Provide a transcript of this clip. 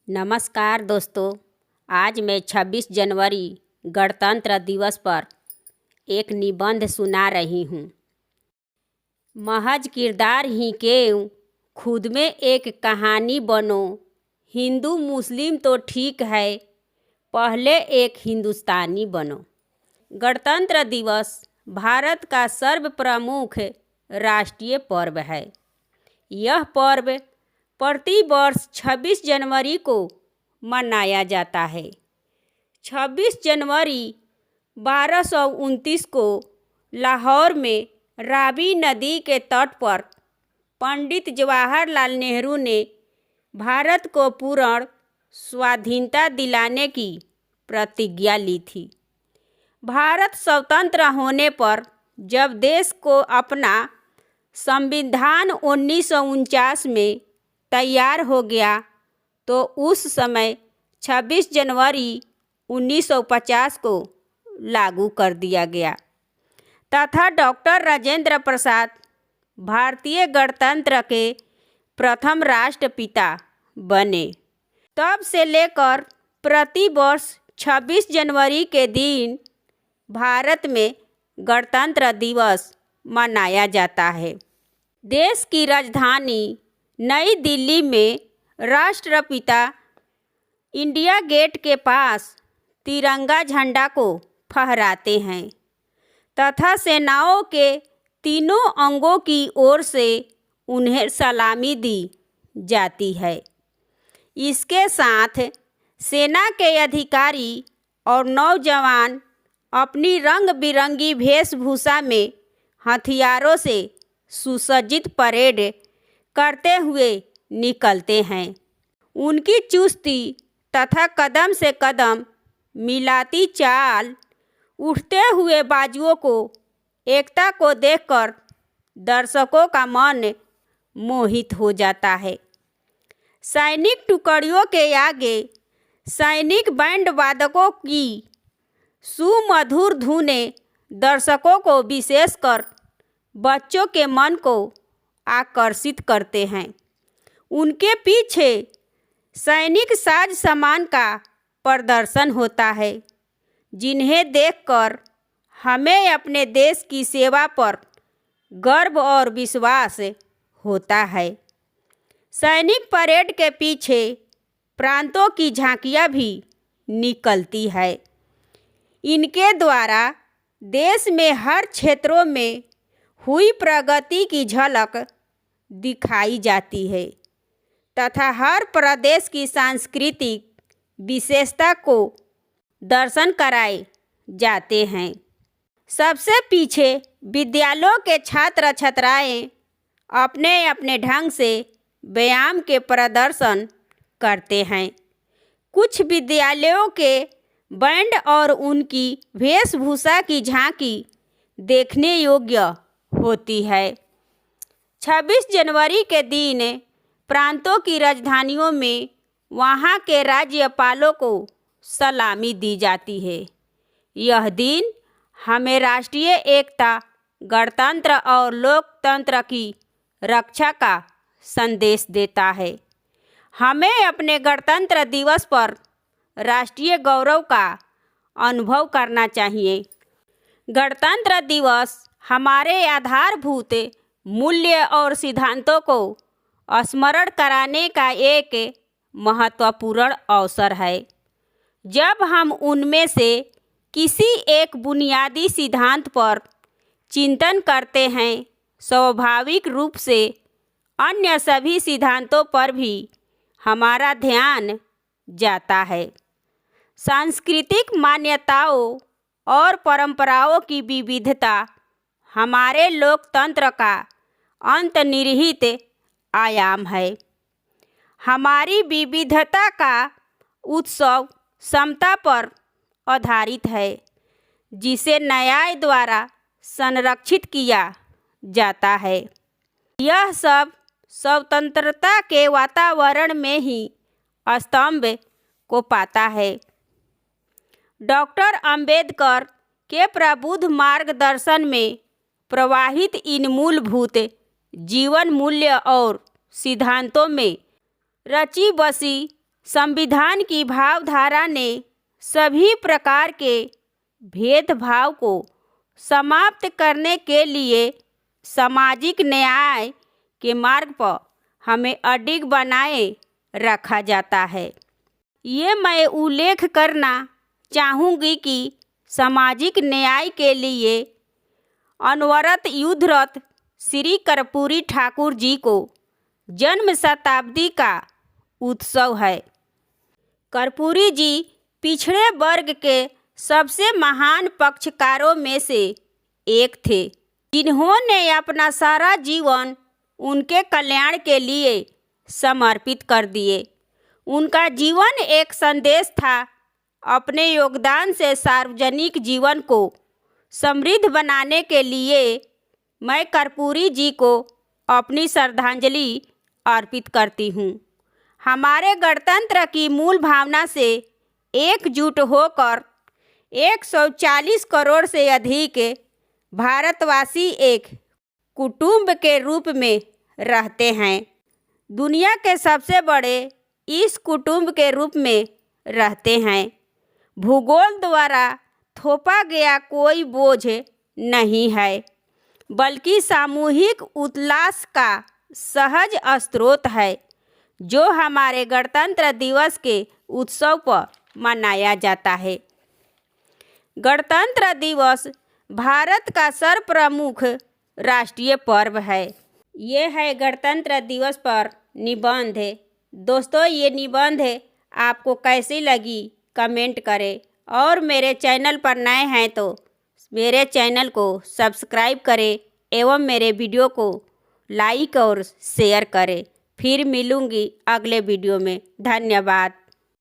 नमस्कार दोस्तों। आज मैं 26 जनवरी गणतंत्र दिवस पर एक निबंध सुना रही हूँ। महज किरदार ही क्यों, खुद में एक कहानी बनो। हिंदू मुस्लिम तो ठीक है, पहले एक हिंदुस्तानी बनो। गणतंत्र दिवस भारत का सर्वप्रमुख राष्ट्रीय पर्व है। यह पर्व प्रति वर्ष 26 जनवरी को मनाया जाता है। 26 जनवरी 1229 को लाहौर में रावी नदी के तट पर पंडित जवाहरलाल नेहरू ने भारत को पूर्ण स्वाधीनता दिलाने की प्रतिज्ञा ली थी। भारत स्वतंत्र होने पर जब देश को अपना संविधान 1949 में तैयार हो गया तो उस समय 26 जनवरी 1950 को लागू कर दिया गया तथा डॉक्टर राजेंद्र प्रसाद भारतीय गणतंत्र के प्रथम राष्ट्रपिता बने। तब से लेकर प्रति वर्ष 26 जनवरी के दिन भारत में गणतंत्र दिवस मनाया जाता है। देश की राजधानी नई दिल्ली में राष्ट्रपिता इंडिया गेट के पास तिरंगा झंडा को फहराते हैं तथा सेनाओं के तीनों अंगों की ओर से उन्हें सलामी दी जाती है। इसके साथ सेना के अधिकारी और नौजवान अपनी रंग बिरंगी वेशभूषा में हथियारों से सुसज्जित परेड करते हुए निकलते हैं। उनकी चुस्ती तथा कदम से कदम मिलाती चाल, उठते हुए बाजुओं को, एकता को देखकर दर्शकों का मन मोहित हो जाता है। सैनिक टुकड़ियों के आगे सैनिक बैंड वादकों की सुमधुर धुनें दर्शकों को, विशेषकर बच्चों के मन को आकर्षित करते हैं। उनके पीछे सैनिक साज सामान का प्रदर्शन होता है, जिन्हें देखकर हमें अपने देश की सेवा पर गर्व और विश्वास होता है। सैनिक परेड के पीछे प्रांतों की झांकियां भी निकलती है। इनके द्वारा देश में हर क्षेत्रों में हुई प्रगति की झलक दिखाई जाती है तथा हर प्रदेश की सांस्कृतिक विशेषता को दर्शन कराए जाते हैं। सबसे पीछे विद्यालयों के छात्र छात्राएं अपने अपने ढंग से व्यायाम के प्रदर्शन करते हैं। कुछ विद्यालयों के बैंड और उनकी वेशभूषा की झांकी देखने योग्य होती है। 26 जनवरी के दिन प्रांतों की राजधानियों में वहाँ के राज्यपालों को सलामी दी जाती है। यह दिन हमें राष्ट्रीय एकता, गणतंत्र और लोकतंत्र की रक्षा का संदेश देता है। हमें अपने गणतंत्र दिवस पर राष्ट्रीय गौरव का अनुभव करना चाहिए। गणतंत्र दिवस हमारे आधारभूत मूल्य और सिद्धांतों को स्मरण कराने का एक महत्वपूर्ण अवसर है। जब हम उनमें से किसी एक बुनियादी सिद्धांत पर चिंतन करते हैं, स्वाभाविक रूप से अन्य सभी सिद्धांतों पर भी हमारा ध्यान जाता है। सांस्कृतिक मान्यताओं और परंपराओं की विविधता हमारे लोकतंत्र का अंतर्निहित आयाम है। हमारी विविधता का उत्सव समता पर आधारित है, जिसे न्याय द्वारा संरक्षित किया जाता है। यह सब स्वतंत्रता के वातावरण में ही स्तंभ को पाता है। डॉक्टर अंबेडकर के प्रबुद्ध मार्गदर्शन में प्रवाहित इन मूलभूत जीवन मूल्य और सिद्धांतों में रची बसी संविधान की भावधारा ने सभी प्रकार के भेदभाव को समाप्त करने के लिए सामाजिक न्याय के मार्ग पर हमें अडिग बनाए रखा जाता है। ये मैं उल्लेख करना चाहूँगी कि सामाजिक न्याय के लिए अनवरत युद्धरत श्री कर्पूरी ठाकुर जी को जन्म शताब्दी का उत्सव है। कर्पूरी जी पिछड़े वर्ग के सबसे महान पक्षकारों में से एक थे, जिन्होंने अपना सारा जीवन उनके कल्याण के लिए समर्पित कर दिए। उनका जीवन एक संदेश था। अपने योगदान से सार्वजनिक जीवन को समृद्ध बनाने के लिए मैं कर्पूरी जी को अपनी श्रद्धांजलि अर्पित करती हूँ। हमारे गणतंत्र की मूल भावना से एकजुट होकर 140 करोड़ से अधिक भारतवासी एक कुटुंब के रूप में रहते हैं। दुनिया के सबसे बड़े इस कुटुंब के रूप में रहते हैं। भूगोल द्वारा थोपा गया कोई बोझ नहीं है, बल्कि सामूहिक उल्लास का सहज स्रोत है, जो हमारे गणतंत्र दिवस के उत्सव पर मनाया जाता है। गणतंत्र दिवस भारत का सर्वप्रमुख राष्ट्रीय पर्व है। ये है गणतंत्र दिवस पर निबंध। दोस्तों, ये निबंध आपको कैसी लगी कमेंट करें, और मेरे चैनल पर नए हैं तो मेरे चैनल को सब्सक्राइब करें एवं मेरे वीडियो को लाइक और शेयर करें। फिर मिलूँगी अगले वीडियो में। धन्यवाद।